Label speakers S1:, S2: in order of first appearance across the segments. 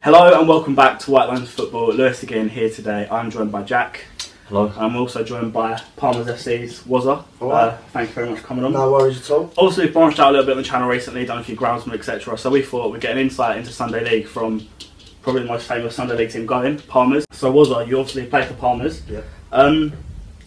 S1: Hello and welcome back to White Lines Football. Lewis again here today. I'm joined by Jack.
S2: Hello.
S1: I'm also joined by Palmer's FC's Wozza. Thank you very much for coming on.
S3: No worries at all.
S1: Also, we've branched out a little bit on the channel recently, done a few groundsmen, etc. So we thought we'd get an insight into Sunday League from probably the most famous Sunday League team going, Palmer's. So Wozza, you obviously played for Palmer's.
S3: Yeah.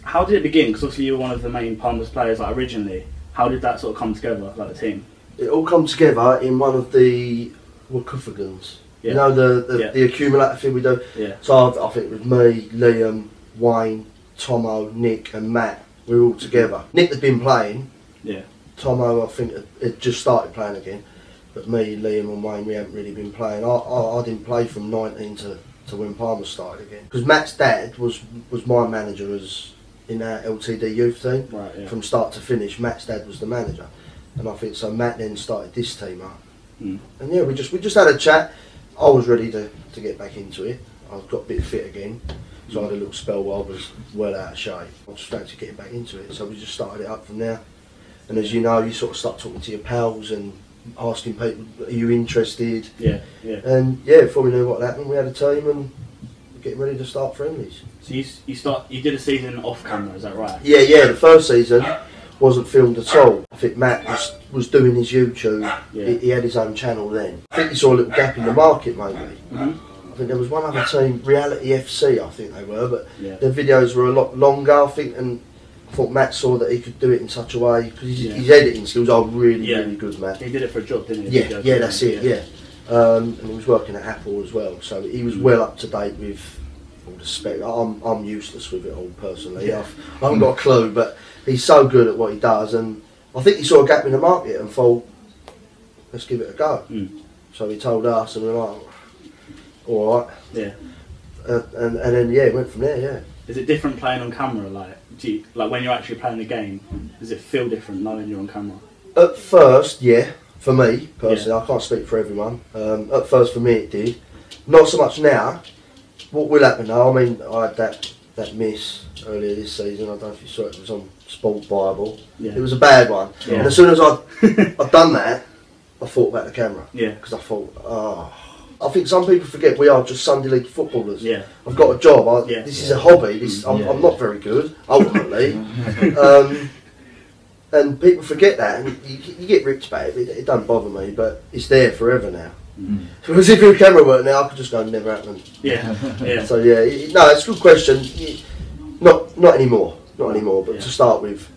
S1: How did it begin? Because obviously you were one of the main Palmer's players originally. How did that sort of come together, like the team?
S3: It all come together in one of the Wakufagans. Yeah. You know the accumulator thing we do?
S1: Yeah.
S3: So I think it was me, Liam, Wayne, Tomo, Nick and Matt. We were all together. Nick had been playing.
S1: Yeah.
S3: Tomo I think had just started playing again. But me, Liam and Wayne, we hadn't really been playing. I didn't play from 19 to when Palmer started again. Because Matt's dad was my manager in our LTD youth team.
S1: Right, yeah.
S3: From start to finish, Matt's dad was the manager. And I think so Matt then started this team up. And yeah, we just had a chat. I was ready to get back into it. I got a bit fit again, so I had a little spell while I was well out of shape. I just fancied getting back into it, so we just started it up from there. And as you know, you sort of start talking to your pals and asking people, are you interested?
S1: Yeah, yeah.
S3: And yeah, before we knew what happened, we had a team and we're getting ready to start friendlies.
S1: So you did a season off camera, is that right?
S3: Yeah, the first season wasn't filmed at all. I think Matt was doing his YouTube.
S1: Yeah.
S3: He had his own channel then. I think he saw a little gap in the market maybe. I think there was one other team, Reality FC I think they were, but their videos were a lot longer I think, and I thought Matt saw that he could do it in such a way, because his editing skills are really good, Matt.
S1: He did it for a job, didn't he?
S3: Yeah, that's it, yeah. And he was working at Apple as well, so he was well up to date with all the spec. I'm useless with it all personally. I haven't got a clue, but he's so good at what he does, and I think he saw a gap in the market and thought, let's give it a go. So he told us, and we were like, all right.
S1: Yeah.
S3: And then it went from there. Yeah.
S1: Is it different playing on camera? Like when you're actually playing the game, does it feel different knowing you're on camera?
S3: At first, yeah. For me personally, I can't speak for everyone. At first, for me, it did. Not so much now. What will happen now? I mean, I had that miss earlier this season. I don't know if you saw it. It was on Sport Bible. Yeah. It was a bad one. Yeah. And as soon as I'd done that, I thought about the camera. Yeah. Because I thought, I think some people forget we are just Sunday League footballers. Yeah. I've got a job. This is a hobby. I'm not very good, ultimately. And people forget that, and you get ripped about it. It don't bother me, but it's there forever now. Because if your camera worked now, I could just go and never happen. Yeah. So yeah, no, it's a good question. Not anymore. Not anymore. But to start with,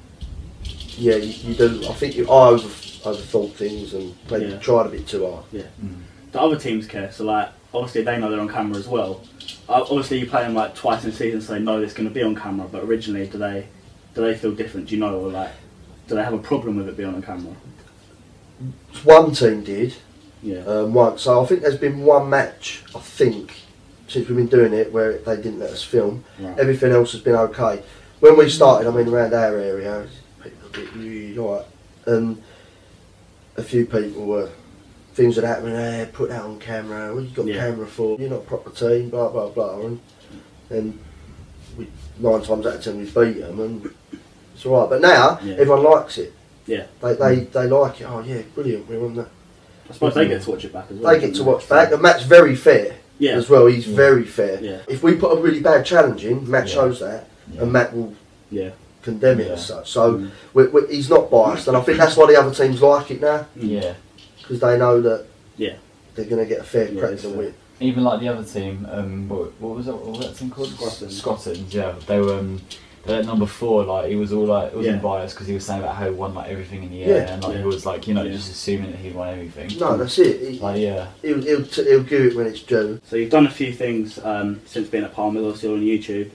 S3: yeah, you do. I think I overthought things and maybe tried a bit too hard. Yeah.
S1: The other teams care, so like obviously they know they're on camera as well. Obviously you play them like twice in the season, so they know it's going to be on camera. But originally, do they feel different? Do you know, or like do they have a problem with it being on camera?
S3: One team did.
S1: Yeah.
S3: So I think there's been one match, I think, since we've been doing it, where they didn't let us film. Right. Everything else has been okay. When we started, I mean, around our area, people were a bit alright, and a few people were. Things that happened, put that on camera, what you got camera for? You're not a proper team, blah blah blah. And we 9 times out of 10 we beat them, and it's alright. But now everyone likes it. Yeah. They like it. Oh yeah, brilliant. We're on that.
S1: I suppose they get to watch it back as well.
S3: They get to watch back, and Matt's very fair as well. He's very fair. Yeah. If we put a really bad challenge in, Matt shows that, and Matt will condemn it as such. So he's not biased, and I think that's why the other teams like it now. Yeah. Because they know that they're going to get a fair crack to win.
S2: Even like the other team, what was that team called? Scotland. Yeah, they were at number 4. Like he was all like, it wasn't biased because he was saying about how he won like everything in the air, and like he was like, you know, just assuming that he won everything.
S3: No, that's it. He'll give it when it's due.
S1: So you've done a few things since being at Palmer, also on YouTube.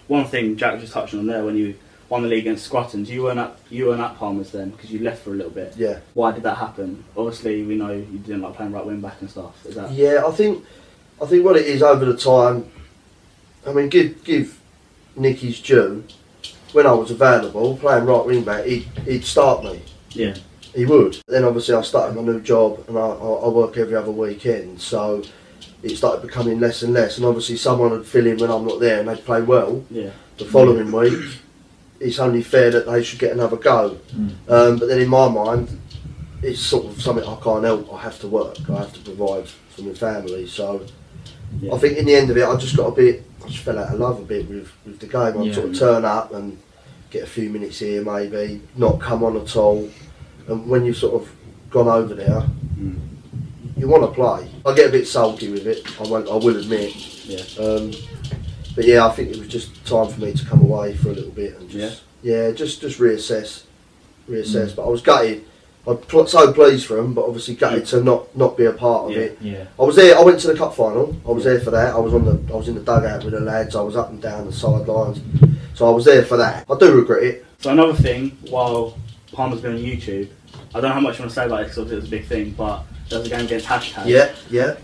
S1: One thing Jack was just touching on there, when you won the league against Squattons, you weren't at Palmer's then because you left for a little bit. Yeah. Why did that happen? Obviously, we know you didn't like playing right wing back and stuff. Is that?
S3: Yeah, I think what it is over the time. I mean, give Nick his due. When I was available, playing right wing back, he'd start me. Yeah. He would. Then obviously I started my new job, and I work every other weekend, so it started becoming less and less. And obviously someone would fill in when I'm not there, and they'd play well. Yeah. The following week, it's only fair that they should get another go. But then in my mind, it's sort of something I can't help. I have to work. I have to provide for my family. So I think in the end of it, I just fell out of love a bit with the game. I'd sort of turn up and get a few minutes here, maybe not come on at all. And when you've sort of gone over there, you want to play. I get a bit sulky with it. I will admit. Yeah. But yeah, I think it was just time for me to come away for a little bit and just just reassess. But I was gutted. I'm so pleased for them, but obviously gutted to not be a part of it. Yeah. I was there. I went to the cup final. I was there for that. I was in the dugout with the lads. I was up and down the sidelines. So I was there for that. I do regret it.
S1: So another thing, while Palmer's been on YouTube, I don't know how much you want to say about it because obviously it was a big thing, but there was a game against Hashtag.
S3: Yeah.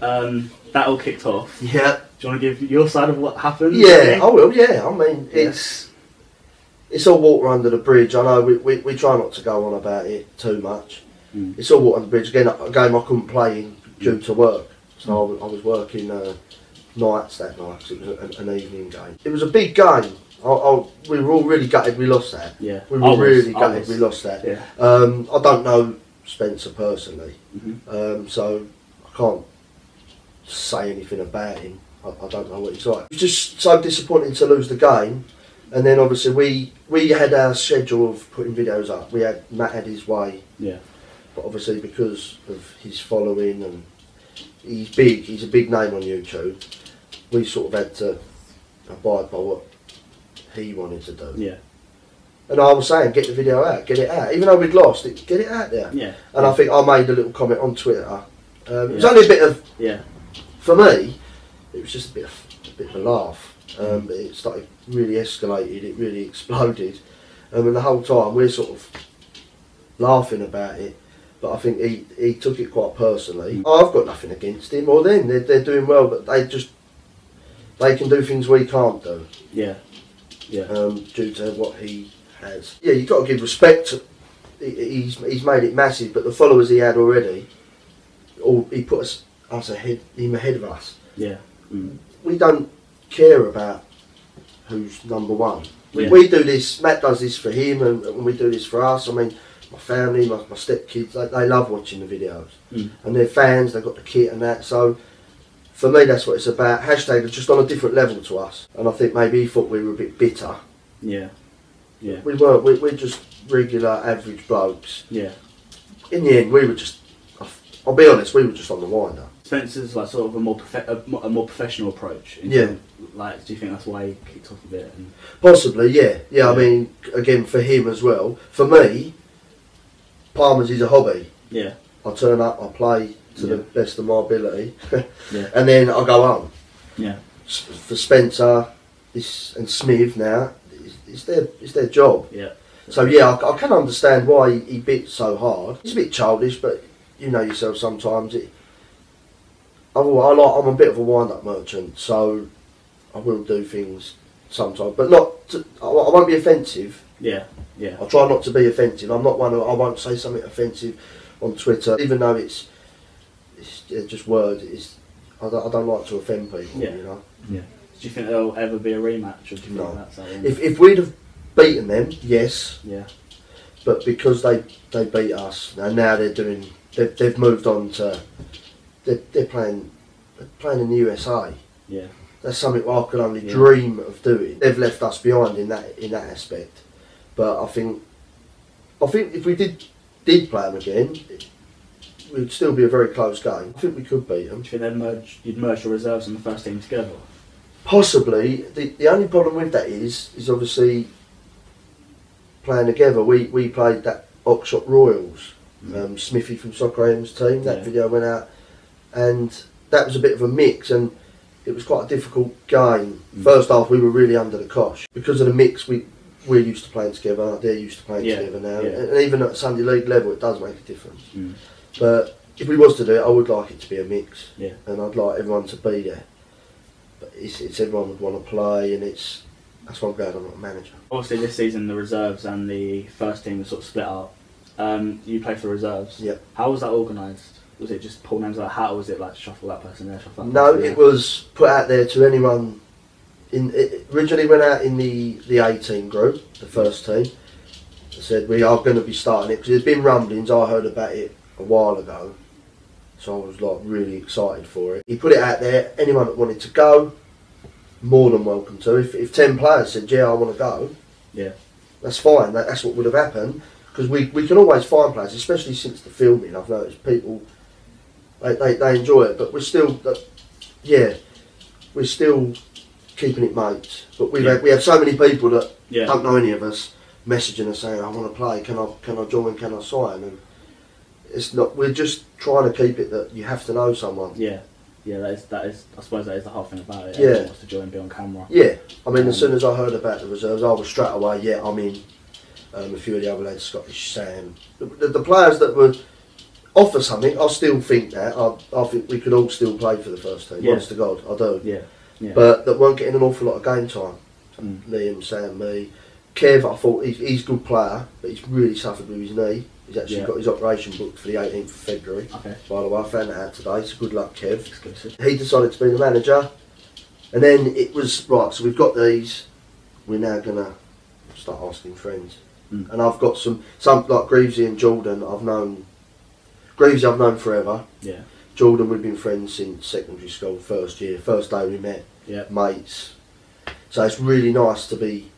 S1: That all kicked off.
S3: Yeah.
S1: Do you want to give your side of what happened?
S3: Yeah, I will. Yeah. I mean, it's all water under the bridge. I know we try not to go on about it too much. It's all water under the bridge. Again, a game I couldn't play in due to work. So I was working nights that night because it was an evening game. It was a big game. We were all really gutted we lost that.
S1: Yeah.
S3: We were really gutted we lost that.
S1: Yeah.
S3: I don't know Spencer personally, so I can't say anything about him. I don't know what he's like. It was just so disappointing to lose the game. And then obviously we had our schedule of putting videos up. Matt had his way. Yeah. But obviously because of his following and he's a big name on YouTube, we sort of had to abide by what he wanted to do. Yeah. And I was saying, get the video out, get it out. Even though we'd lost, get it out there. Yeah. And I think I made a little comment on Twitter. It was only a bit of, for me, it was just a bit of a laugh. But it started really escalated, it really exploded. And the whole time we're sort of laughing about it. But I think he took it quite personally. I've got nothing against him or them. They're doing well, but they can do things we can't do. Yeah. Yeah. Due to what he has. Yeah, you've got to give respect to. He's made it massive, but the followers he had already, he put him ahead of us. Yeah. We don't care about who's number one. We do this. Matt does this for him, and we do this for us. I mean, my family, my stepkids, they love watching the videos, and they're fans. They've got the kit and that. So for me, that's what it's about. Hashtag is just on a different level to us, and I think maybe he thought we were a bit bitter. Yeah, yeah. We weren't. We're just regular, average blokes. Yeah. In the end, we were just. I'll be honest. We were just on the winder.
S1: Spencer's like sort of a more professional approach. Do you think that's why he kicked off a bit?
S3: Possibly, yeah. I mean, again, for him as well. For me, Palmer's is a hobby. Yeah. I turn up, I play to the best of my ability, and then I go home. Yeah. For Spencer, and Smith now, it's their job. Yeah. So yeah, I can understand why he bit so hard. It's a bit childish, but you know yourself sometimes. I'm a bit of a wind-up merchant, so I will do things sometimes, but I won't be offensive. Yeah, yeah. I'll try not to be offensive. I'm not one. I won't say something offensive on Twitter, even though it's just words. I don't like to offend people. Yeah. You know.
S1: Yeah. Do you think there'll ever be a rematch, or do you think that's
S3: if we'd have beaten them, yes. Yeah. But because they beat us, and now they've moved on to. They're playing in the USA. Yeah, that's something I could only dream of doing. They've left us behind in that aspect. But I think if we did play them again, it would still be a very close game. I think we could beat them.
S1: Do you think you'd merge the reserves and the first team together?
S3: Possibly. The only problem with that is obviously playing together. We played that Oxshot Royals. Smithy from Soccer M's team. That video went out. And that was a bit of a mix, and it was quite a difficult game. First half, we were really under the cosh because of the mix. We're used to playing together. They're used to playing together now, and even at Sunday League level, it does make a difference. But if we was to do it, I would like it to be a mix, and I'd like everyone to be there. But it's everyone would want to play, and that's why I'm glad I'm not a manager.
S1: Obviously, this season the reserves and the first team were sort of split up. You played for reserves. Yeah. How was that organised? Was it just pull names out of a hat, or was it like shuffle that person there, shuffle that person there?
S3: No, it was put out there to anyone. It originally went out in the 18 group, the first team. It said we are going to be starting it because there's been rumblings. I heard about it a while ago, so I was like really excited for it. He put it out there, anyone that wanted to go, more than welcome to. If 10 players said, yeah, I want to go, that's fine, that's what would have happened, because we can always find players, especially since the filming. I've noticed people, they enjoy it, but we're still, we're still keeping it mates. But we have so many people that don't know any of us messaging us saying, I want to play, can I join, can I sign? And it's not, we're just trying to keep it that you have to know someone.
S1: Yeah, that is. I suppose that is the whole thing about it.
S3: Yeah.
S1: Everyone wants to join and be on camera.
S3: Yeah, I mean, as soon as I heard about the reserves, I was straight away, yeah, I'm in. A few of the other lads, Scottish, Sam. The players that would offer something, I still think that. I think we could all still play for the first team, honest to God, I do.
S1: Yeah.
S3: But that weren't getting an awful lot of game time. Liam, Sam, me. Kev, I thought he's a good player, but he's really suffered with his knee. He's actually got his operation booked for the 18th of February. Okay. By the way, I found that out today, so good luck, Kev. He decided to be the manager, and then it was, right, so we've got these, we're now going to start asking friends. And I've got some like Greavesy and Jordan, Greavesy I've known forever. Yeah. Jordan, we've been friends since secondary school, first year, first day we met, mates. So it's really nice to be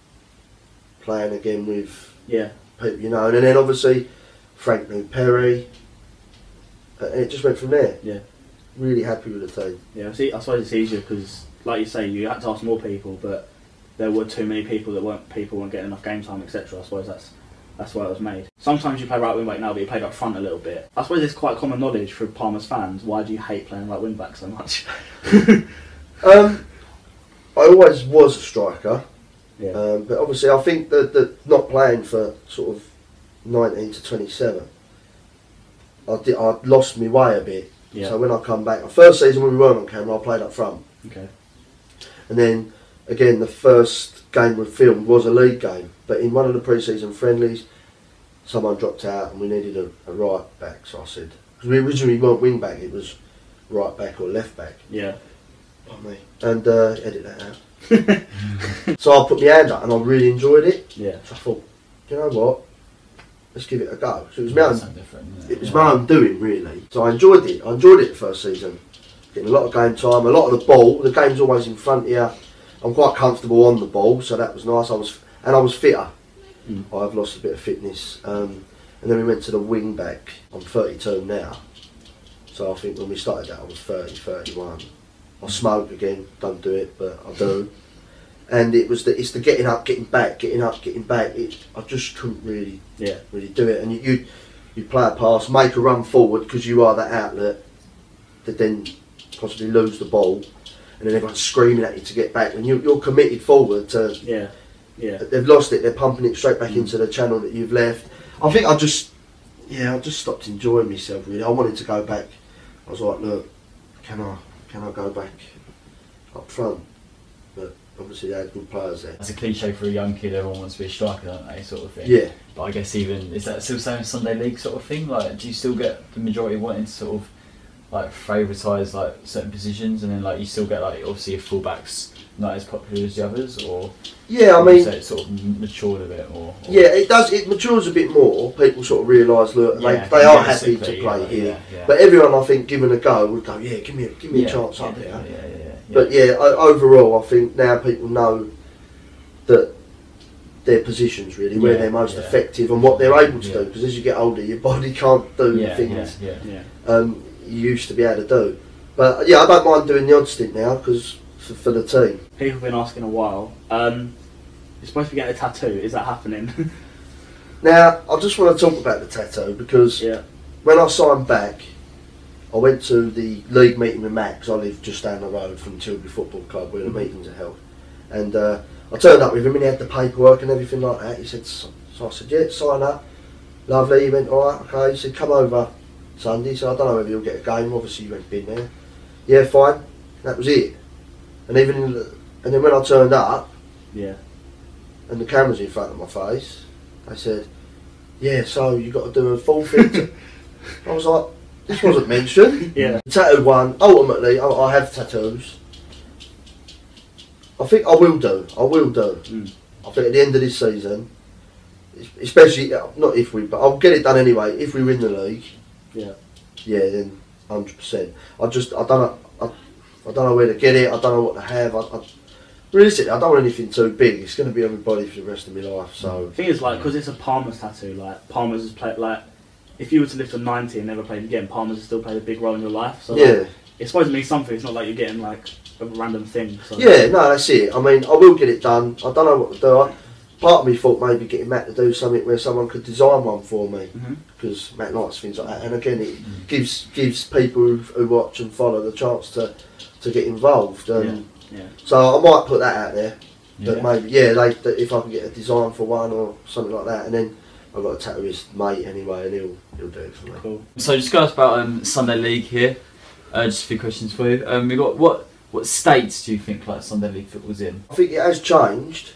S3: playing again with people, you know. And then obviously Frank knew Perry, and it just went from there. Yeah. Really happy with the team.
S1: Yeah, see, I suppose it's easier because, like you say, you had to ask more people, but there were too many people that weren't getting enough game time, etc. I suppose that's why it was made. Sometimes you play right wing back now, but you played up front a little bit. I suppose it's quite common knowledge for Palmer's fans. Why do you hate playing right wing back so much?
S3: I always was a striker. Yeah. But obviously I think that not playing for sort of 19 to 27, I lost my way a bit. Yeah. So when I come back, the first season when we weren't on camera, I played up front. Okay. And then again, the first game we filmed was a league game, but in one of the pre-season friendlies, someone dropped out and we needed a right back. So I said, because we originally weren't wing back, it was right back or left back. Yeah. And edit that out. So I put my hand up and I really enjoyed it. Yeah. So I thought, you know what? Let's give it a go. So it was my own. It was my own doing, really. So I enjoyed it. I enjoyed it the first season. Getting a lot of game time, a lot of the ball. The game's always in front of you. I'm quite comfortable on the ball, so that was nice. I was fitter. I've lost a bit of fitness. And then we went to the wing back. I'm 32 now. So I think when we started that, I was 30, 31. I smoke again, don't do it, but I do. And it's the getting up, getting back, getting up, getting back. I just couldn't really do it. And you play a pass, make a run forward because you are that outlet that then possibly lose the ball, and then everyone's screaming at you to get back. When you're committed forward to, they've lost it. They're pumping it straight back into the channel that you've left. I think I just stopped enjoying myself. Really, I wanted to go back. I was like, look, can I go back up front? But obviously they had good players there.
S2: That's a cliche for a young kid, everyone wants to be a striker, don't they, sort of thing.
S3: Yeah.
S2: But I guess is that still same Sunday League sort of thing? Like, do you still get the majority wanting to sort of like favoritise like certain positions, and then like you still get like obviously your fullbacks not as popular as the others, or
S3: yeah, I mean,
S2: say it's sort of matured a bit, or
S3: yeah, it does. It matures a bit more. People sort of realise, look, they are happy to play here. Yeah. But everyone, I think, given a go, would go, yeah, give me a chance up here. Yeah. But overall, I think now people know that their positions really, where they're most effective and what they're able to do. Because as you get older, your body can't do the things you used to be able to do. But yeah, I don't mind doing the odd stint now because for the team.
S1: People have been asking a while. You're supposed to be getting a tattoo. Is that happening?
S3: Now, I just want to talk about the tattoo because when I signed back, I went to the league meeting with Matt because I live just down the road from Tilbury Football Club where the meetings are held. And I turned up with him and he had the paperwork and everything like that. He said, so I said, yeah, sign up. Lovely. He went, alright, okay. He said, come over Sunday. So I don't know whether you'll get a game. Obviously, you ain't been there. Yeah, fine. That was it. And and then when I turned up, and the camera's in front of my face, they said, yeah, so you got to do a full fit. I was like, this wasn't mentioned. The tattoo one, ultimately, I have tattoos. I think I will do. I think at the end of this season, especially, not if we, but I'll get it done anyway, if we win the league, then 100%. I don't know where to get it. I don't know what to have. Realistically, I don't want anything too big. It's going to be on my body for the rest of my life. So
S1: the thing is, like, because it's a Palmer's tattoo. Like, Palmer's has played, like, if you were to live to 90 and never played again, Palmer's has still played a big role in your life. So like, it's supposed to mean something. It's not like you're getting like a random thing. So.
S3: Yeah, no, that's it. I mean, I will get it done. I don't know what to do. Part of me thought maybe getting Matt to do something where someone could design one for me, because Matt likes things like that. And again, it gives people who watch and follow the chance to get involved. So I might put that out there. That maybe, if I can get a design for one or something like that, and then I've got a tattooist mate anyway, and he'll do it for me.
S2: Cool. So just go ask about Sunday League here. Just a few questions for you. We got what states do you think like Sunday League football's in?
S3: I think it has changed.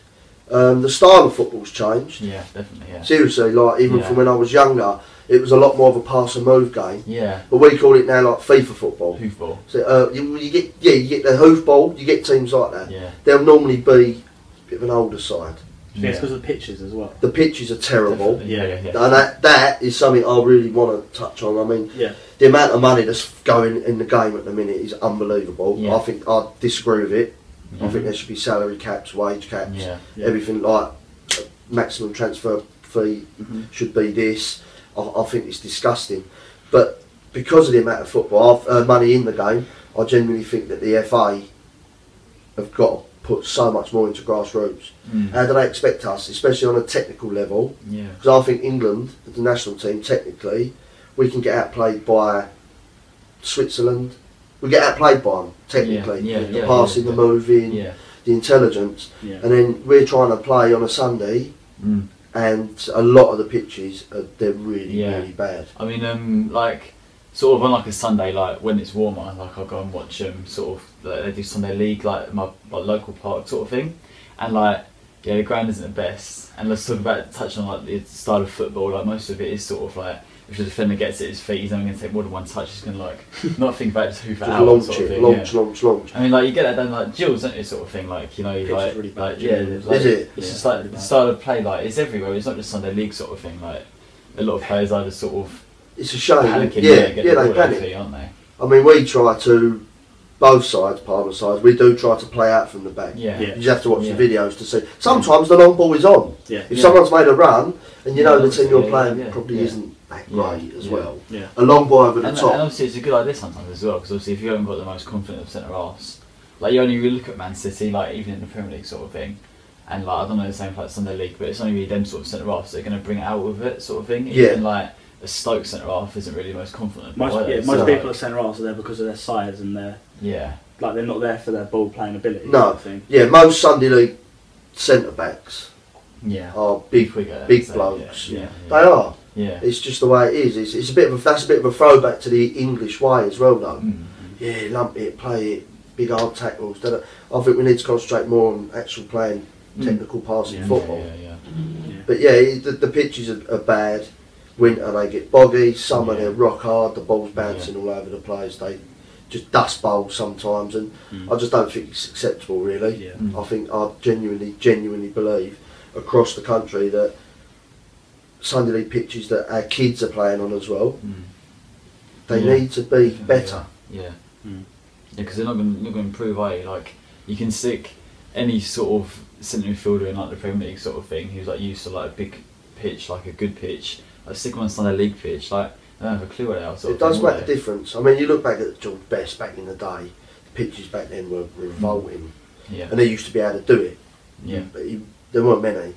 S3: The style of football's changed.
S2: Yeah, definitely. Yeah.
S3: Seriously, like even from when I was younger, it was a lot more of a pass and move game.
S2: Yeah.
S3: But we call it now like FIFA football.
S2: Hoofball.
S3: So you get the hoofball. You get teams like that.
S2: Yeah.
S3: They'll normally be a bit of an older side.
S1: Yeah, it's because of the pitches as well.
S3: The pitches are terrible.
S2: Definitely.
S3: And that is something I really want to touch on. I mean, the amount of money that's going in the game at the minute is unbelievable.
S2: Yeah.
S3: I think I disagree with it. I think there should be salary caps, wage caps, everything like maximum transfer fee should be this. I think it's disgusting. But because of the amount of football, money in the game, I genuinely think that the FA have got to put so much more into grassroots. How do they expect us, especially on a technical level? Because I think England, the national team, technically, we can get outplayed by Switzerland. We get outplayed by them, technically. The passing, the moving, the intelligence. And then we're trying to play on a Sunday, and a lot of the pitches, they're really bad.
S2: I mean, like, sort of on like a Sunday, like when it's warmer, like I'll go and watch sort of, like, they do Sunday League, like my local park sort of thing. And like, the ground isn't the best. And let's talk about, touch on like the style of football, like most of it is sort of like, if the defender gets at his feet, he's only going to take more than one touch. He's going to like not think about just hoof it out.
S3: Launch
S2: sort of thing,
S3: launch.
S2: I mean, like you get that done like Jills, don't you, sort of thing. Like, you know, like,
S1: really
S2: like
S1: bad,
S2: is
S3: it?
S2: It's just like the style of play, like it's everywhere. It's not just Sunday League sort of thing. Like a lot of players are just sort of.
S3: It's a shame.
S2: Panicking,
S3: they panic.
S2: Feet, aren't they?
S3: I mean, we try to. Both sides, Palmer sides, we do try to play out from the back. You just have to watch the videos to see. Sometimes the long ball is on. If someone's made a run, and you know the team you're playing probably isn't that great as well. A long ball over the top.
S2: And obviously it's a good idea sometimes as well, because obviously if you haven't got the most confident of centre-halves, like you only really look at Man City, like even in the Premier League sort of thing, and like I don't know the same for like Sunday League, but it's only really them sort of centre-halves that are going to bring it out with it sort of thing. Even like a Stoke centre-half isn't really the most confident.
S1: Most people at centre-halves are there because of their size and their... Like they're not there for their ball playing ability.
S3: No, most Sunday League centre backs are big blokes. They are. It's just the way it is. It's a bit of that's a bit of a throwback to the English way as well, though. Lump it, play it, big hard tackles. I think we need to concentrate more on actual playing technical passing football. But the pitches are bad. Winter they get boggy. Summer they're rock hard. The ball's bouncing all over the place. They just dust bowl sometimes, and I just don't think it's acceptable really. I think I genuinely believe across the country that Sunday League pitches that our kids are playing on as well, they need to be better.
S2: Because they're not going to improve, are you? Like you can stick any sort of centre midfielder in like the Premier League sort of thing who's like used to like a big pitch, like a good pitch, like stick them on a Sunday League pitch, like I don't have a clue what they are. It
S3: does make a difference. I mean, you look back at George Best back in the day, the pitches back then were revolting, and they used to be able to do it. But there weren't many.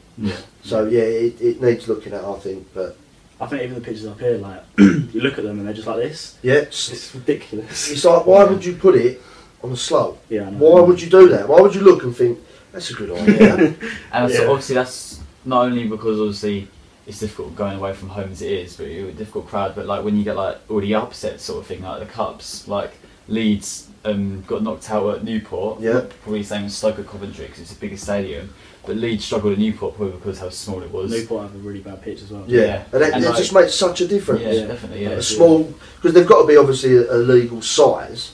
S3: So it needs looking at, I think. But
S1: I think even the pitches up here, like you look at them and they're just like this. It's ridiculous.
S3: It's like, why would you put it on a slope?
S1: Why
S3: would you do that? Why would you look and think that's a good idea?
S2: And so obviously that's not only because obviously it's difficult going away from home as it is, but you're a difficult crowd. But like when you get like already upset sort of thing, like the cups, like Leeds got knocked out at Newport. Probably same as Stoke at Coventry because it's a bigger stadium. But Leeds struggled at Newport probably because how small it was.
S1: Newport have a really bad pitch as well.
S3: And it like, just makes such a difference.
S2: Definitely.
S3: A small, because they've got to be obviously a legal size.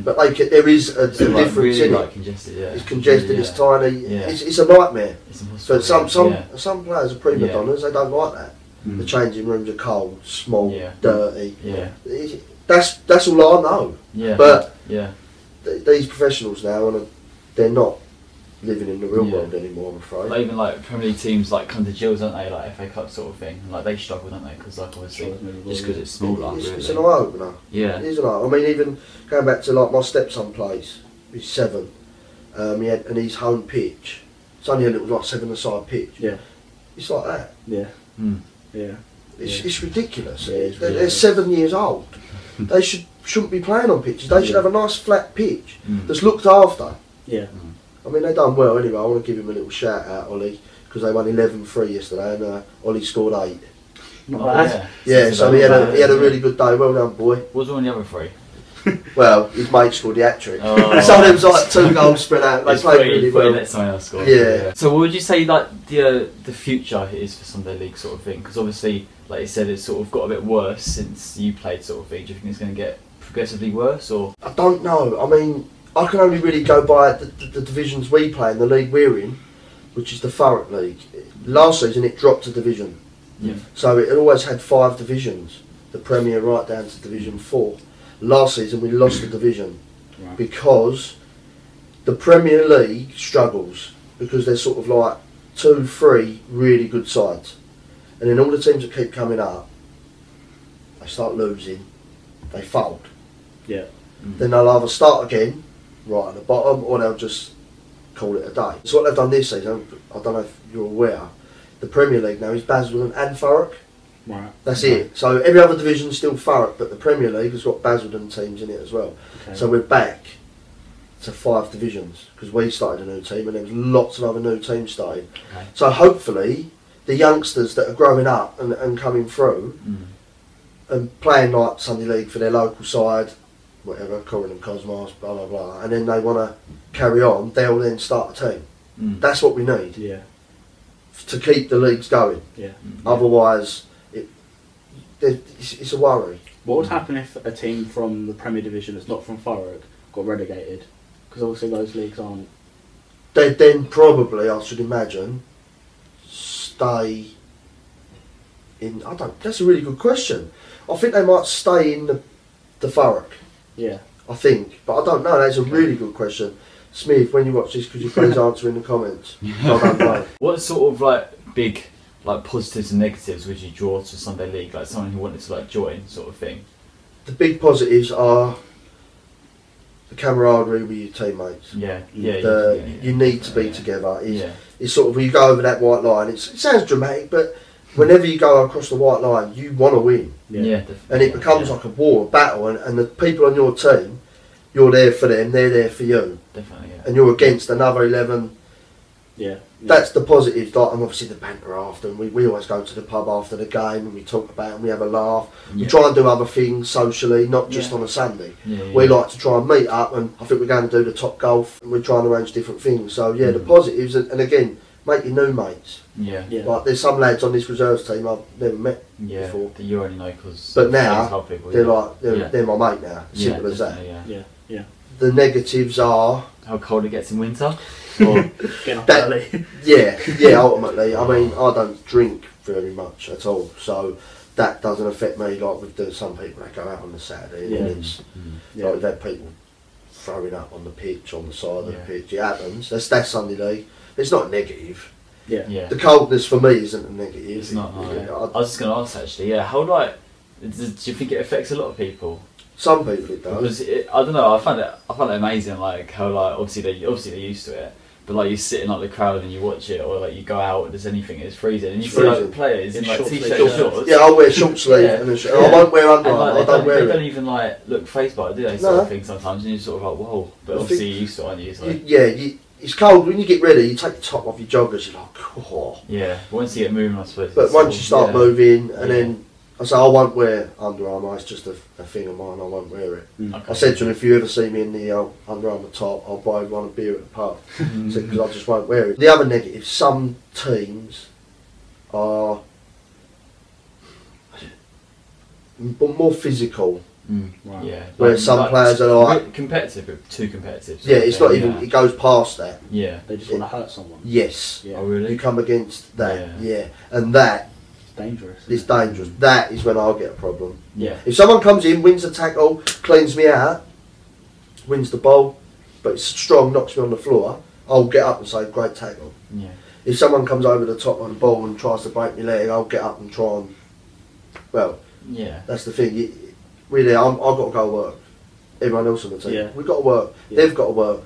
S3: But there is a difference
S2: really
S3: in
S2: like
S3: it.
S2: Congested,
S3: It's congested. It's tiny. It's a nightmare.
S2: It's
S3: but some players are prima donnas. They don't like that. The changing rooms are cold, small, dirty.
S2: Yeah.
S3: That's all I know.
S2: Yeah.
S3: But
S2: yeah.
S3: These professionals now, they're not living in the real world anymore, I'm afraid.
S2: Like, even like Premier League teams like come to Gills, don't they? Like FA Cup sort of thing. Like they struggle, don't they? Because like obviously just because it's smaller.
S3: It's an eye opener.
S2: Yeah.
S3: It is an eye. I mean, even going back to like my stepson plays. He's 7. And his home pitch. It's only a little like 7-a-side pitch.
S1: Yeah.
S3: It's like that.
S1: Yeah.
S2: Mm.
S1: Yeah.
S3: It's ridiculous.
S1: They're
S3: 7 years old. They shouldn't be playing on pitches. They should have a nice flat pitch that's looked after.
S1: Yeah.
S3: I mean, they've done well anyway. I want to give him a little shout out, Ollie, because they won 11-3 yesterday, and Ollie scored 8.
S1: Not bad.
S3: Yeah, so he had a really good day. Well done, boy.
S2: What's on the other 3?
S3: Well, his mate scored the hat-trick.
S2: Oh.
S3: Some of them was like 2 goals spread out. They played really well.
S2: Let someone else score.
S3: Yeah.
S2: So what would you say like the future is for Sunday League sort of thing? Because obviously, like you said, it's sort of got a bit worse since you played sort of thing. Do you think it's going to get progressively worse, or?
S3: I don't know. I mean, I can only really go by the divisions we play in the league we're in, which is the Thurrock League. Last season it dropped a division.
S2: Yeah.
S3: So it always had 5 divisions, the Premier right down to Division 4. Last season we lost the division because the Premier League struggles because there's sort of like 2-3 really good sides, and then all the teams that keep coming up, they start losing, they fold.
S1: Yeah.
S3: Then they'll either start again right at the bottom, or they'll just call it a day. So what they've done this season, I don't know if you're aware, the Premier League now is Basildon and Thurrock.
S1: Right.
S3: That's it. So every other division is still Thurrock, but the Premier League has got Basildon teams in it as well.
S1: Okay.
S3: So we're back to 5 divisions because we started a new team and there was lots of other new teams starting.
S2: Okay.
S3: So hopefully the youngsters that are growing up and coming through and playing like Sunday League for their local side, whatever, Corin and Cosmos, blah blah blah, and then they want to carry on, they'll then start a team. That's what we need.
S1: Yeah.
S3: To keep the leagues going.
S1: Yeah.
S3: Otherwise, it's a worry.
S1: What would happen if a team from the Premier Division that's not from Thurrock got relegated? Because obviously those leagues aren't.
S3: They'd then probably, I should imagine, stay in. That's a really good question. I think they might stay in the Thurrock.
S1: Yeah.
S3: I think, but I don't know. That's a really good question. Smith, when you watch this, could you please answer in the comments? I don't know.
S2: What sort of like big like positives and negatives would you draw to Sunday League? Like someone who wanted to like join, sort of thing.
S3: The big positives are the camaraderie with your teammates. You need to be together. It's sort of when you go over that white line. It sounds dramatic, but whenever you go across the white line, you want to win. And it becomes like a war, a battle, and the people on your team, you're there for them, they're there for you.
S2: Definitely, yeah.
S3: And you're against another 11.
S1: Yeah.
S3: That's the positives, like, and obviously the banter after, and we always go to the pub after the game and we talk about it and we have a laugh. We try and do other things socially, not just on a Sunday. We like to try and meet up, and I think we're going to do the Top Golf, and we're trying to arrange different things. So the positives, and again, make your new mates. Like there's some lads on this reserves team I've never met before.
S2: That you already know because.
S3: But now they're my mate now. Simple as that.
S1: Yeah.
S3: The negatives are
S2: how cold it gets in winter.
S1: Or getting up early.
S3: Ultimately. I mean, I don't drink very much at all, so that doesn't affect me like with some people that go out on the Saturday. And it's like we've had people throwing up on the pitch, on the side of the pitch. It happens. That's Sunday League. It's not negative. The coldness for me isn't a negative.
S2: It's not. I was just going to ask actually. Do you think it affects a lot of people?
S3: Some people it does.
S2: Because I don't know. I find it amazing. Like how obviously they're used to it. But like you sit in like the crowd and you watch it, or like you go out, there's anything, it's freezing, and you see like players in like t-shirts and shorts.
S3: Yeah, I'll wear short sleeve and a shirt. I won't wear underarm. I don't wear it.
S2: They don't even like look phased by it, do they? Sort of thing sometimes, and you're sort of like, whoa. But obviously you're used to it, aren't you? It's like,
S3: it's cold when you get ready. You take the top off your joggers. You're like, oh.
S2: Yeah. But once you get moving, I suppose.
S3: But once you start moving, and then I say I won't wear Under Armour. It's just a thing of mine. I won't wear it. Okay. I said to him, if you ever see me in the Under Armour top, I'll buy one a beer at the pub because I just won't wear it. The other negative, some teams are more physical.
S2: Right. Yeah.
S3: Where some players are like
S2: competitive, but too competitive.
S3: Yeah, it's not even. It goes past that.
S2: Yeah.
S1: They just want to hurt someone.
S3: Yes.
S1: Yeah.
S2: Oh really?
S3: You come against that. Yeah. And that
S1: dangerous.
S3: It's dangerous. That is when I'll get a problem.
S2: Yeah.
S3: If someone comes in, wins the tackle, cleans me out, wins the ball, but it's strong, knocks me on the floor, I'll get up and say, great tackle.
S2: Yeah.
S3: If someone comes over the top on the ball and tries to break my leg, I'll get up and try and, well,
S2: yeah,
S3: that's the thing. Really, I've got to go work. Everyone else on the team, we've got to work. Yeah. They've got to work.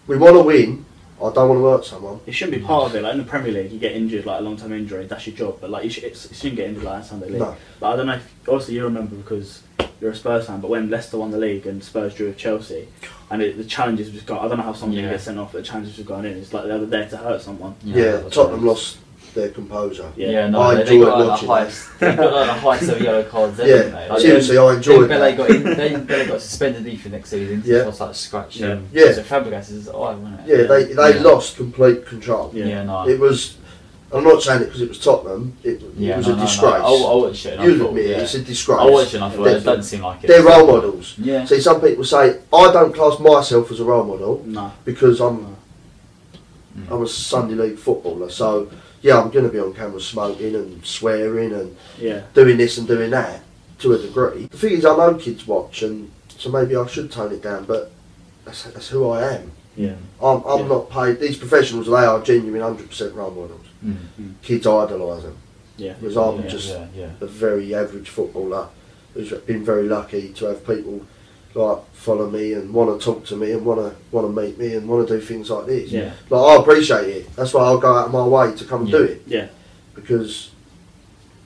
S3: We want to win. I don't want to hurt someone.
S1: It shouldn't be part of it. Like in the Premier League, you get injured, like a long-term injury, that's your job. But like you shouldn't get injured like in Sunday League.
S3: No.
S1: But I don't know. Obviously, you remember because you're a Spurs fan. But when Leicester won the league and Spurs drew with Chelsea, and the challenges were just gone. I don't know how someone can get sent off, but the challenges were going in. It's like they were there to hurt someone.
S3: Yeah, Tottenham lost their composure.
S2: Yeah, no,
S3: I enjoyed watching that.
S2: They got like the highest of yellow cards,
S3: didn't they? Like, seriously, I enjoyed that.
S2: Bele got suspended for next season.
S3: Yeah.
S2: Just like scratching.
S3: Yeah.
S2: So Fabregas' eye, wasn't it?
S3: Yeah, they lost complete control.
S2: Yeah, no.
S3: It was. I'm not saying it because it was Tottenham. It was a disgrace.
S2: No. I watched it.
S3: You admit it. It's a disgrace.
S2: I watched it and I thought it doesn't seem like it.
S3: They're role models.
S2: Yeah.
S3: See, some people say I don't class myself as a role model.
S1: No.
S3: Because I'm a Sunday League footballer. So yeah, I'm going to be on camera smoking and swearing and doing this and doing that to a degree. The thing is, I know kids watch, and so maybe I should tone it down. But that's who I am.
S1: Yeah.
S3: I'm not paid. These professionals, they are genuine 100% role models.
S2: Mm-hmm.
S3: Kids idolise them.
S1: Yeah.
S3: Because I'm just a very average footballer who's been very lucky to have people like follow me and want to talk to me and want to meet me and want to do things like this.
S1: Yeah.
S3: Like, I appreciate it. That's why I'll go out of my way to come and do it.
S1: Yeah.
S3: Because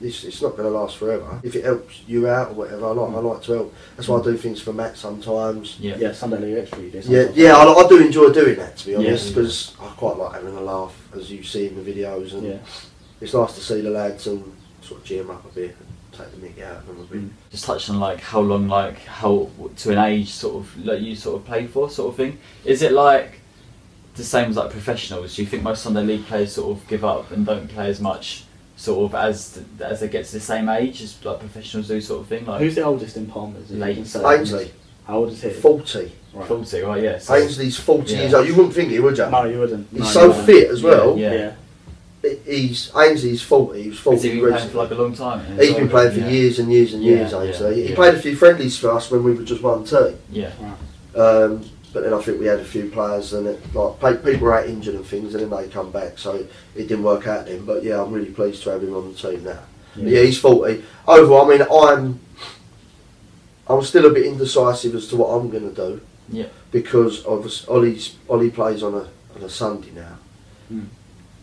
S3: it's not going to last forever. If it helps you out or whatever, I like to help. That's why I do things for Matt sometimes.
S1: Yeah. Yeah. Sunday League Extra you do.
S3: I do enjoy doing that, to be honest, because I quite like having a laugh, as you see in the videos, and it's nice to see the lads and sort of cheer them up a bit and take the mick out of them a bit.
S2: Just touch on like how long, like how to an age sort of like you sort of play for, sort of thing. Is it like the same as like professionals? Do you think most Sunday League players sort of give up and don't play as much? Sort of as they get to the same age as like professionals do, sort of thing. Like
S1: who's the oldest in Palmer's?
S3: Ainsley.
S1: How old is he?
S3: 40.
S1: Right.
S2: 40, right? Yeah. So
S3: Ainsley's 40 years old. You wouldn't think it, would you?
S1: No, you wouldn't.
S3: He's so fit as well.
S1: Yeah.
S3: Ainsley's 40. He was 40.
S2: Has he been playing for like a long time?
S3: He's been playing for years and years and years. Ainsley. He played a few friendlies for us when we were just one team.
S2: Yeah.
S1: Right.
S3: But then I think we had a few players and people were out injured and things, and then they come back, so it didn't work out then. But yeah, I'm really pleased to have him on the team now. Yeah, he's 40. Overall, I mean, I'm still a bit indecisive as to what I'm going to do.
S2: Yeah.
S3: Because Ollie plays on a Sunday now,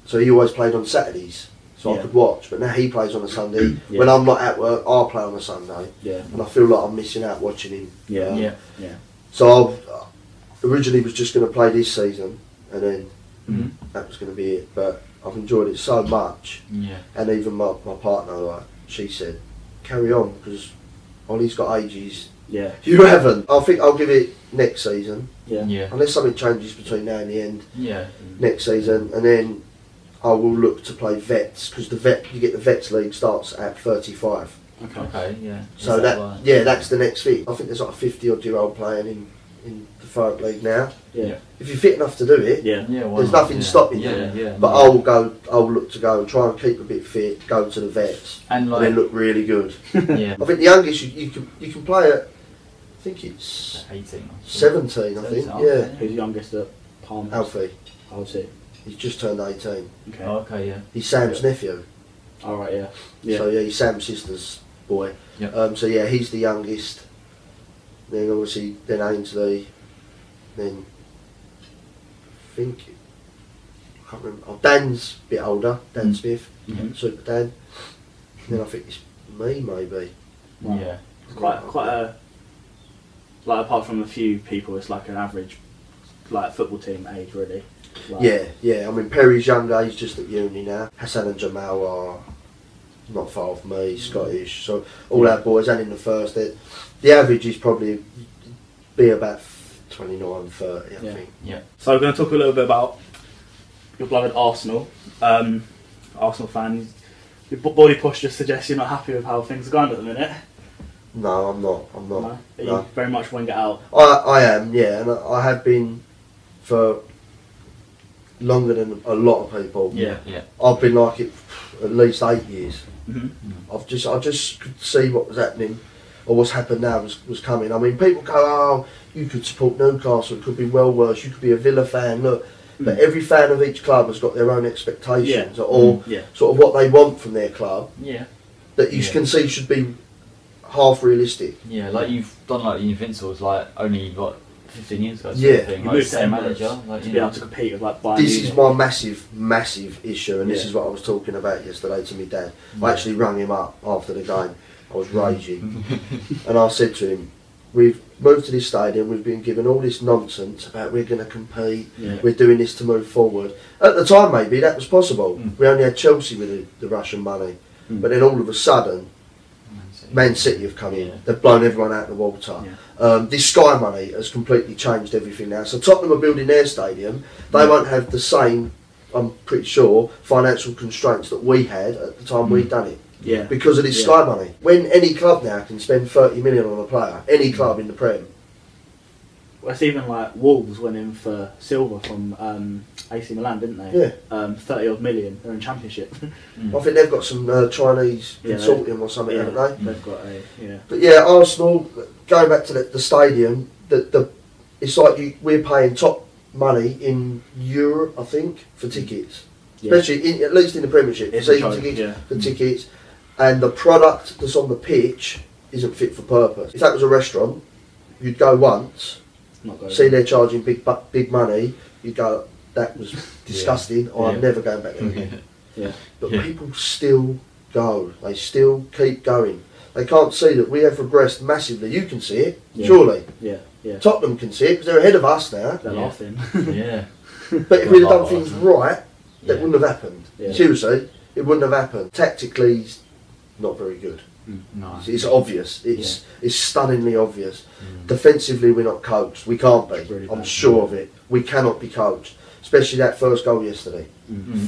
S3: so he always played on Saturdays, so I could watch. But now he plays on a Sunday. When I'm not at work, I'll play on a Sunday. Yeah. And I feel like I'm missing out watching him.
S1: Yeah.
S3: So originally was just going to play this season, and then that was going to be it. But I've enjoyed it so much, and even my partner, like, she said, carry on, because Ollie's got ages.
S1: Yeah.
S3: You haven't. I think I'll give it next season.
S1: Yeah.
S3: Unless something changes between now and the end.
S2: Yeah.
S3: Next season, and then I will look to play vets, because you get the vets league starts at 35.
S2: Okay. Yeah.
S3: So that's the next thing. I think there's like a 50-odd-year-old playing in the Folk League now.
S1: Yeah.
S3: If you're fit enough to do it, there's nothing stopping you.
S2: Yeah.
S3: But I'll look to go and try and keep a bit fit, go to the vets, and then look really good.
S2: Yeah.
S3: I think the youngest you can play at, I think it's
S2: 18.
S3: 17. I think. Yeah.
S1: Who's the youngest at Palmer's?
S3: Alfie.
S1: How old's he?
S3: He's just turned 18.
S1: Okay.
S2: Okay. Yeah.
S3: He's Sam's nephew.
S1: All right. Yeah.
S3: So yeah, he's Sam's sister's boy.
S2: Yeah.
S3: So yeah, he's the youngest. Then obviously, then Ainsley. Then I think I can't remember. Oh, Dan's a bit older. Dan Smith, Super Dan. Then I think it's me maybe.
S1: Right. Yeah. It's quite a like, apart from a few people, it's like an average like football team age really. Like,
S3: yeah. I mean, Perry's younger. He's just at uni now. Hassan and Jamal are not far off me. Scottish. So all our boys, and in the first, the average is probably be about 29, 30, I think.
S2: Yeah.
S1: So we're going to talk a little bit about your beloved Arsenal. Arsenal fans, your body posture suggests you're not happy with how things are going at the minute.
S3: No, I'm not.
S1: No? Are you very much Wenger out?
S3: I am, yeah, and I have been for longer than a lot of people.
S1: Yeah.
S3: I've been like it at least 8 years.
S1: Mm-hmm.
S3: I just could see what was happening, or what's happened now was coming. I mean, people go, oh, you could support Newcastle, it could be well worse, you could be a Villa fan, look. But every fan of each club has got their own expectations, or sort of what they want from their club, that you can see should be half realistic.
S2: Yeah, like you've done like the Invincibles, like only what 15 years ago.
S3: Yeah,
S2: thing.
S1: You
S2: Like,
S1: moved
S2: same
S1: to
S2: manager, like,
S1: to be able to compete with like Bayern.
S3: This is
S1: Munich.
S3: my massive issue, and this is what I was talking about yesterday to my dad. I actually rang him up after the game. I was raging, and I said to him, "We've moved to this stadium. We've been given all this nonsense about we're going to compete. We're doing this to move forward. At the time, maybe that was possible. We only had Chelsea with the Russian money, but then all of a sudden, Man City have come in. They've blown everyone out of the water. This Sky money has completely changed everything now. So Tottenham are building their stadium. They won't have the same, I'm pretty sure, financial constraints that we had at the time we'd done it.
S1: Yeah.
S3: Because of this Sky money. When any club now can spend 30 million on a player, any club in the Prem.
S1: Well, it's even like Wolves went in for Silva from AC Milan, didn't they?
S3: Yeah.
S1: 30 odd million. They're in Championship.
S3: I think they've got some Chinese consortium or something, haven't they?
S1: They've got a
S3: But yeah, Arsenal, going back to the stadium, it's like we're paying top money in Europe, I think, for tickets. Especially, at least in the Premiership. Season tickets, the tickets, and the product that's on the pitch isn't fit for purpose. If that was a restaurant, you'd go once, see they're charging big money, you'd go, that was disgusting, or I'm never going back there again. But people still go, they still keep going. They can't see that we have regressed massively. You can see it, surely. Tottenham can see it because they're ahead of us now.
S1: They're laughing.
S3: But if we'd have done things right, that wouldn't have happened. Seriously, it wouldn't have happened. Tactically, it's not very good.
S2: No.
S3: It's obvious. It's stunningly obvious. Defensively, we're not coached. We can't be. Really I'm sure of it. We cannot be coached. Especially that first goal yesterday.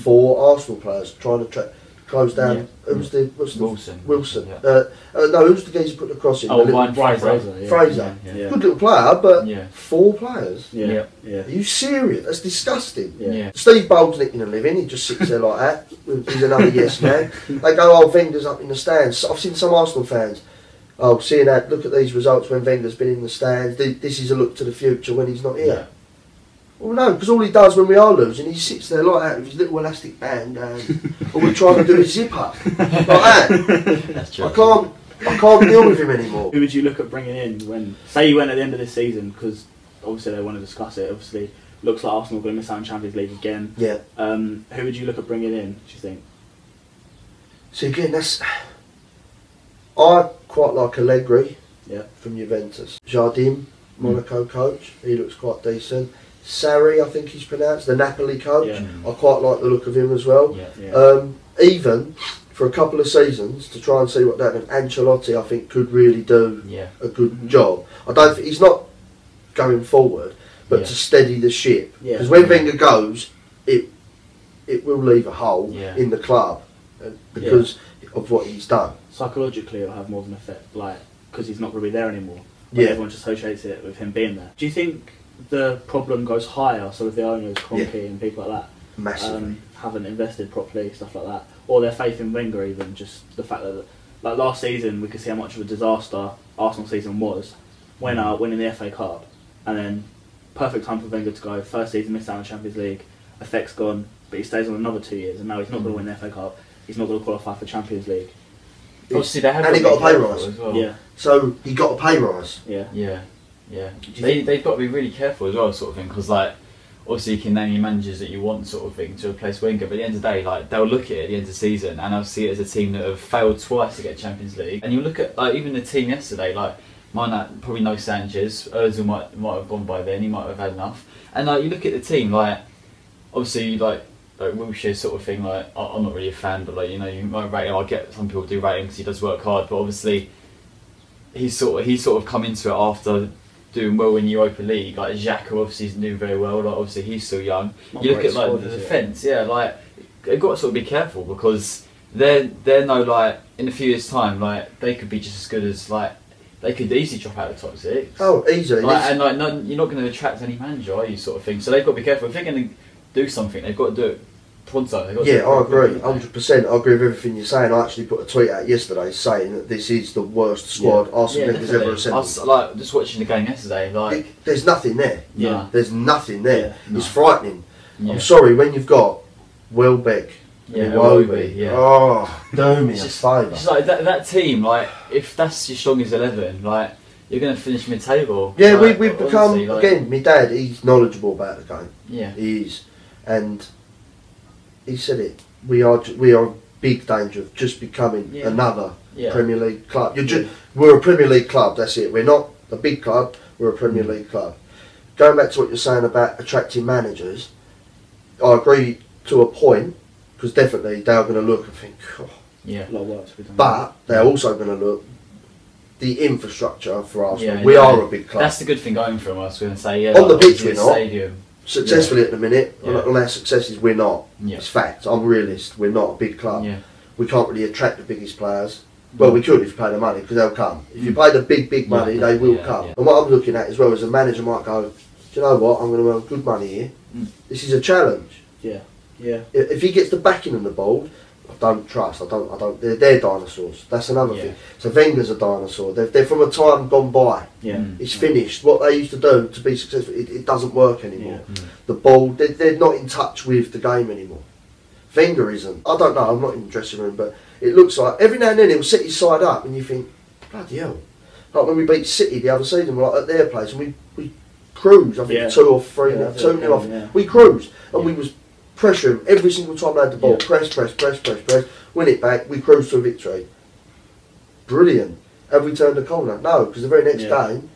S3: 4 Arsenal players trying to close down. Who's the
S2: Wilson?
S3: Wilson. No, who's the guy who put the cross in?
S2: Oh, Fraser.
S3: Fraser. Good little player, but 4 players.
S1: Are
S3: Are you serious? That's disgusting.
S1: Yeah.
S3: Steve Bowles nicking a living. He just sits there like that. He's another yes man. They go, oh, Wenger's up in the stands. I've seen some Arsenal fans. Oh, seeing that, look at these results when Wenger's been in the stands. This is a look to the future when he's not here. Well, no, because all he does when we are losing, he sits there like that with his little elastic band, or we're trying to do his zip up like that.
S2: That's true.
S3: I can't deal with him anymore.
S1: Who would you look at bringing in when, say you went at the end of this season, because obviously they want to discuss it, obviously looks like Arsenal are going to miss out on Champions League again.
S3: Yeah.
S1: Who would you look at bringing in, do you think?
S3: So again, I quite like Allegri from Juventus. Jardim, Monaco coach, he looks quite decent. Sarri, I think he's pronounced, the Napoli coach. I quite like the look of him as well. Even for a couple of seasons to try and see what that, and Ancelotti I think could really do a good job. I don't think he's not going forward, but to steady the ship. Because when Wenger goes, it will leave a hole in the club because of what he's done.
S1: Psychologically, it'll have more of an effect, like because he's not going to be there anymore. Everyone just associates it with him being there. Do you think the problem goes higher? So with the owners, Kroenke and people like that,
S3: massively
S1: haven't invested properly, stuff like that, or their faith in Wenger, even just the fact that, like last season, we could see how much of a disaster Arsenal season was when winning the FA Cup, and then perfect time for Wenger to go. First season missed out on the Champions League, effect's gone, but he stays on another 2 years, and now he's not going to win the FA Cup. He's not going to qualify for Champions League.
S2: Obviously, they have
S3: and he got a pay rise
S2: as well.
S3: So he got a pay rise.
S2: They've got to be really careful as well, sort of thing, because like obviously you can name your managers that you want, sort of thing, to replace Wenger, but at the end of the day, like they'll look at it at the end of the season and they'll see it as a team that have failed twice to get Champions League. And you look at like even the team yesterday, like probably no Sanchez, Ozil might have gone by then, he might have had enough. And like you look at the team, like obviously like Wilshere sort of thing, like I'm not really a fan, but like you might rate him. I get some people do rate him because he does work hard, but obviously he's sort of come into it after doing well in Europa League. Like Xhaka obviously is doing very well. Like obviously he's still young. You look at like the defence, like they've got to sort of be careful because they're no like in a few years' time, like they could be just as good as like they could easily drop out of the top 6.
S3: Oh, easily.
S2: Like, and like you're not going to attract any manager, are you, sort of thing. So they've got to be careful if they're going to do something. They've got to do it pronto.
S3: Yeah, I agree, 100%. I agree with everything you're saying. I actually put a tweet out yesterday saying that this is the worst squad Arsene Wenger's ever assembled.
S2: I was like just watching the game yesterday. Like,
S3: there's nothing there.
S2: Yeah,
S3: there's nothing there.
S2: Yeah.
S3: It's frightening.
S2: Yeah.
S3: I'm sorry, when you've got Welbeck,
S2: Iwobi,
S3: oh, do me a favour.
S2: It's like that team. Like, if that's your strongest 11, like, you're going to finish mid-table.
S3: Yeah,
S2: like,
S3: we've become, again, my dad, he's knowledgeable about the game.
S2: Yeah.
S3: He is. And he said it, we are in big danger of just becoming another Premier League club. We're a Premier League club, that's it. We're not a big club, we're a Premier League club. Going back to what you're saying about attracting managers, I agree to a point, because definitely they are going to look and think, oh.
S1: Yeah. A lot of work to be done.
S3: But they're also going to look the infrastructure for Arsenal. We are a big club.
S2: That's the good thing going from us. We're going to say,
S3: on the pitch we're not.
S2: Stadium.
S3: Successfully at the minute, on our successes we're not. It's fact. I'm a realist. We're not a big club. We can't really attract the biggest players. Well, we could if you pay the money, because they'll come. If you pay the big money, they will come. And what I'm looking at as well is a manager might go, do you know what? I'm going to earn good money here. This is a challenge.
S1: Yeah.
S3: If he gets the backing on the board, I don't trust. I don't. They're dinosaurs. That's another thing. So Wenger's a dinosaur. They're from a time gone by.
S1: Yeah.
S3: It's finished. What they used to do to be successful, it doesn't work anymore. The ball, they're not in touch with the game anymore. Wenger isn't. I don't know. I'm not in the dressing room, but it looks like every now and then he'll set his side up, and you think, bloody hell. Like when we beat City the other season, we're like at their place, and we cruised. I think 2 or 3, 2-0 off. Yeah. We cruised, and we was pressure him every single time they had the ball. Press, win it back, we cruise to a victory. Brilliant. Have we turned the corner? No, because the very next game,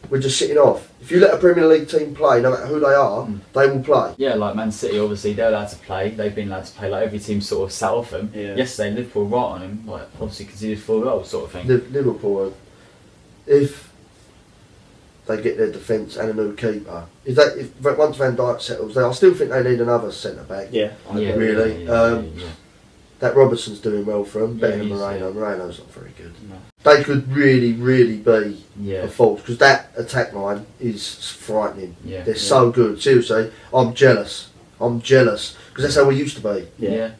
S3: we're just sitting off. If you let a Premier League team play, no matter who they are, they will play.
S2: Yeah, like Man City, obviously, they're allowed to play. They've been allowed to play. Like, every team sort of sat off them. Yesterday, Liverpool right on them, like, obviously conceded 4 goals sort of thing.
S3: Liverpool, if they get their defence and a new keeper. If once Van Dijk settles, I still think they need another centre back. Really. That Robertson's doing well for them, better than Moreno. Moreno's not very good. No. They could really be a force, because that attack line is frightening. They're so good. Seriously, I'm jealous, because that's how we used to be.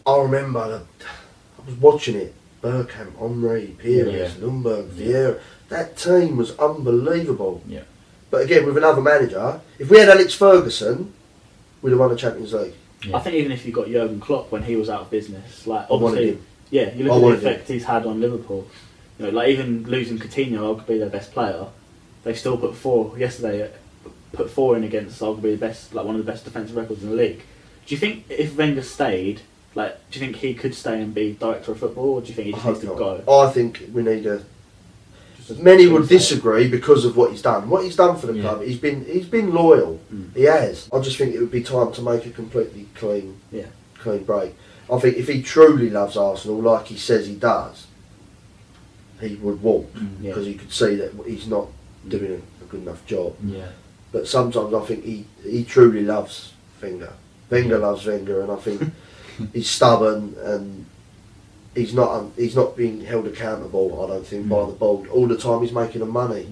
S3: I remember, I was watching it. Bergkamp, Henry, Pires, Lundberg, Vieira. That team was unbelievable. But again, with another manager, if we had Alex Ferguson, we'd have won the Champions League.
S1: I think even if you got Jurgen Klopp when he was out of business, like obviously, you look at the effect he's had on Liverpool. You know, like even losing Coutinho, arguably their best player, they still put 4 yesterday. Put 4 in against arguably the best, like one of the best defensive records in the league. Do you think if Wenger stayed, like, do you think he could stay and be director of football, or do you think he just needs to go?
S3: I think we need a. Many would disagree because of what he's done. What he's done for the club, he's been loyal. He has. I just think it would be time to make a completely clean break. I think if he truly loves Arsenal, like he says he does, he would walk, because he could see that he's not doing a good enough job. But sometimes I think he truly loves Wenger. Wenger loves Wenger, and I think he's stubborn and. He's not being held accountable, I don't think, by the board. All the time he's making them money.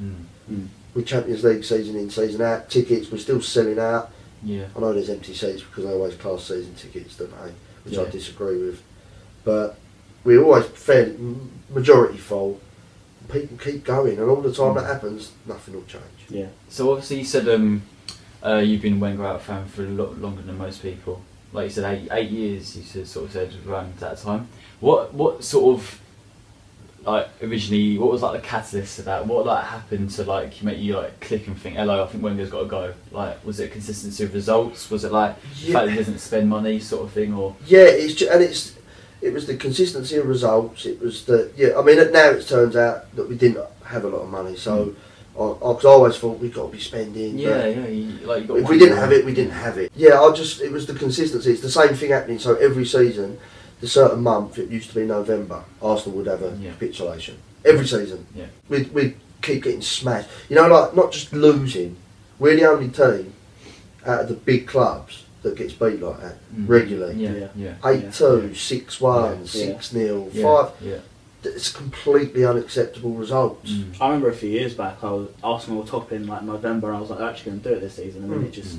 S3: With Champions League season in, season out, tickets, we're still selling out. I know there's empty seats because they always class season tickets, don't they? Which I disagree with. But we're always fairly majority full. People keep going, and all the time that happens, nothing will change.
S2: So obviously you said you've been a Wenger out fan for a lot longer than most people. Like you said, 8 years. You sort of said around that time. What sort of, like, originally, what was like the catalyst to that? What like happened to like make you like click and think, hello, I think Wenger's got to go? Like, was it consistency of results? Was it like the fact that he doesn't spend money, sort of thing, or?
S3: It was the consistency of results. It was the I mean, now it turns out that we didn't have a lot of money, so. Because I always thought we've got to be spending. If we didn't have it, we didn't have it. It was the consistency. It's the same thing happening. So every season, a certain month, it used to be November, Arsenal would have a capitulation. Every season. We'd keep getting smashed. You know, like, not just losing. We're the only team out of the big clubs that gets beat like that regularly. 8-2, 6-1, 6-0, 5... It's completely unacceptable results.
S1: I remember a few years back, Arsenal were top in like November, and I was like, they're actually going to do it this season, and then it just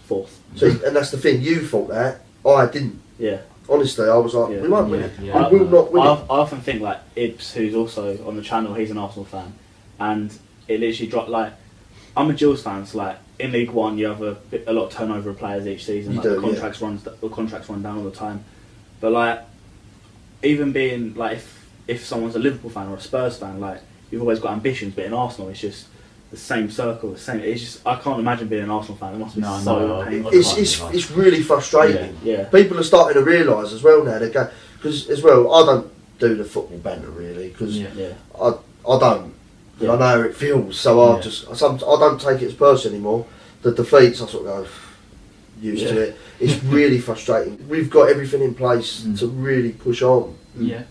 S1: 4th.
S3: So, and that's the thing. You thought that. I didn't.
S1: Yeah.
S3: Honestly, I was like, we won't win it.
S1: Yeah.
S3: We will not win it.
S1: I often think like Ibs, who's also on the channel, he's an Arsenal fan, and it literally dropped like. I'm a Gills fan, so like in League One, you have a lot of turnover of players each season.
S3: You
S1: like,
S3: do,
S1: the contracts run down all the time. But like, even being like, if someone's a Liverpool fan or a Spurs fan, like you've always got ambitions. But in Arsenal, it's just the same circle, the same. It's just I can't imagine being an Arsenal fan. It must be so painful.
S3: It's really frustrating.
S1: Yeah.
S3: People are starting to realise as well now. They go because as well. I don't do the football banter really because I don't. Yeah. I know how it feels, so I don't take it as personal anymore. The defeats, I sort of go used to it. It's really frustrating. We've got everything in place to really push on.
S2: Yeah,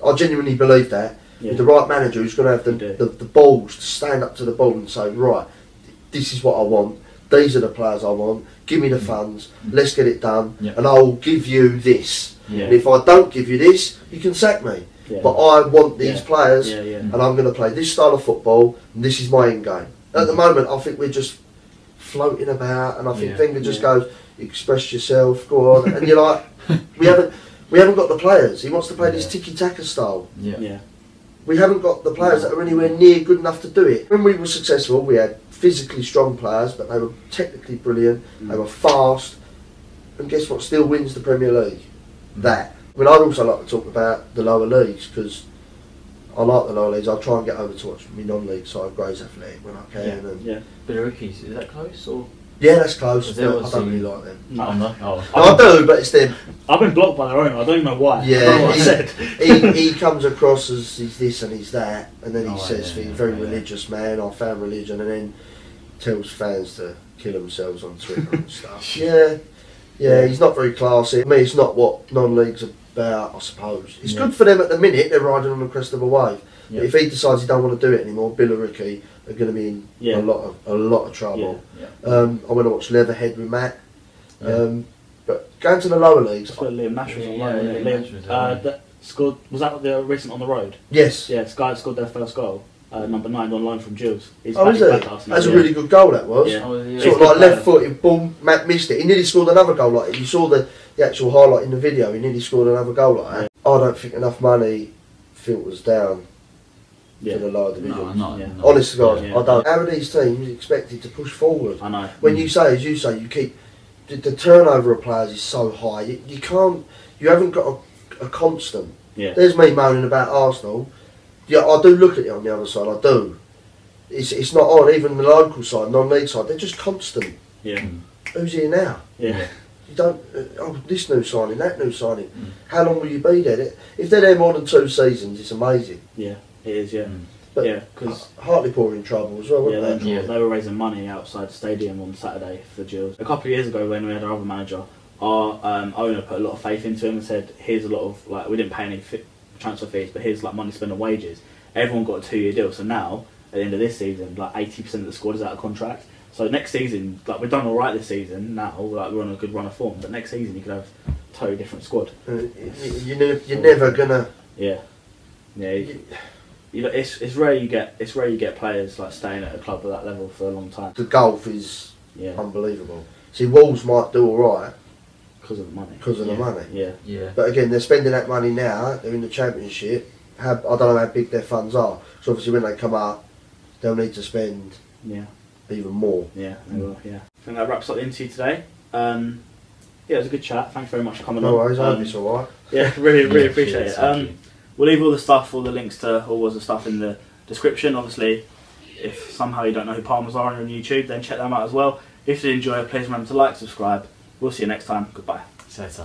S3: I genuinely believe that. With the right manager who's going to have the balls to stand up to the ball and say, right, this is what I want. These are the players I want. Give me the funds. Let's get it done, and I'll give you this. And if I don't give you this, you can sack me. Yeah. But I want these players, and I'm going to play this style of football, and this is my end game. At the moment, I think we're just floating about, and I think Wenger just goes, express yourself, go on, and you're like, we haven't got the players. He wants to play this tiki-taka style. We haven't got the players that are anywhere near good enough to do it. When we were successful, we had physically strong players, but they were technically brilliant, they were fast, and guess what, still wins the Premier League. That. I mean, I'd also like to talk about the lower leagues because I like the lower leagues. I try and get over to watch my non-league side, Grays Athletic, when I can.
S2: Billericay's, is that close or?
S3: Yeah, that's close. But I don't really like them.
S1: No.
S3: I do, but it's them.
S1: I've been blocked by their owner. I don't even know why.
S3: Yeah, he comes across as he's this and he's that, and then he says he's a very religious man. I found religion, and then tells fans to kill themselves on Twitter and stuff. Yeah, he's not very classy. I mean, it's not what non-league's about, I suppose. It's good for them at the minute, they're riding on the crest of a wave. But if he decides he don't want to do it anymore, Billericay are going to be in a lot of trouble. I went to watch Leatherhead with Matt. But going to the lower leagues...
S1: That's where Liam Nash was on loan. That scored, was that the recent on the road?
S3: Yes.
S1: Yeah, Sky scored their first goal. Number 9 on loan from Gills.
S3: Is it? That's a really good goal, that was. Sort of like left-footed, boom, Matt missed it. He nearly scored another goal like it. You saw the actual highlight in the video, he nearly scored another goal like that. I don't think enough money filters down to the lower divisions. Honest to God, I don't. How are these teams expected to push forward?
S1: I know.
S3: When you say, as you say, you keep... The turnover of players is so high, you can't... You haven't got a constant. There's me moaning about Arsenal. Yeah, I do look at it on the other side, I do. It's not on, even the local side, non-league side, they're just constant. Who's here now? You don't, this new signing, that new signing. How long will you be there? If they're there more than 2 seasons, it's amazing.
S1: Yeah, it is,
S3: But because Hartlepool were in trouble as well, weren't they?
S1: They were raising money outside the stadium on Saturday for the Gills. A couple of years ago when we had our other manager, our owner put a lot of faith into him and said, here's a lot of, like, we didn't pay any transfer fees, but here's like money spent on wages. Everyone got a 2-year deal, so now at the end of this season, like 80% of the squad is out of contract. So next season, like we've done all right this season. Now, like we're on a good run of form, but next season you could have a totally different squad.
S3: You're never gonna.
S1: It's rare you get players like staying at a club at that level for a long time.
S3: The golf is unbelievable. See, Wolves might do all right.
S1: Because of the money.
S3: Because of the money.
S1: But
S3: again, they're spending that money now. They're in the Championship. I don't know how big their funds are. So obviously, when they come up, they'll need to spend even more.
S1: They will. I think that wraps up the interview today. It was a good chat. Thanks very much for coming on.
S3: No worries. I hope it's all right.
S1: Yeah, really appreciate it. We'll leave all the links to all Wozza stuff in the description. Obviously, if somehow you don't know who Palmers are on YouTube, then check them out as well. If you enjoy it, please remember to like, subscribe. We'll see you next time. Goodbye.
S2: See you later.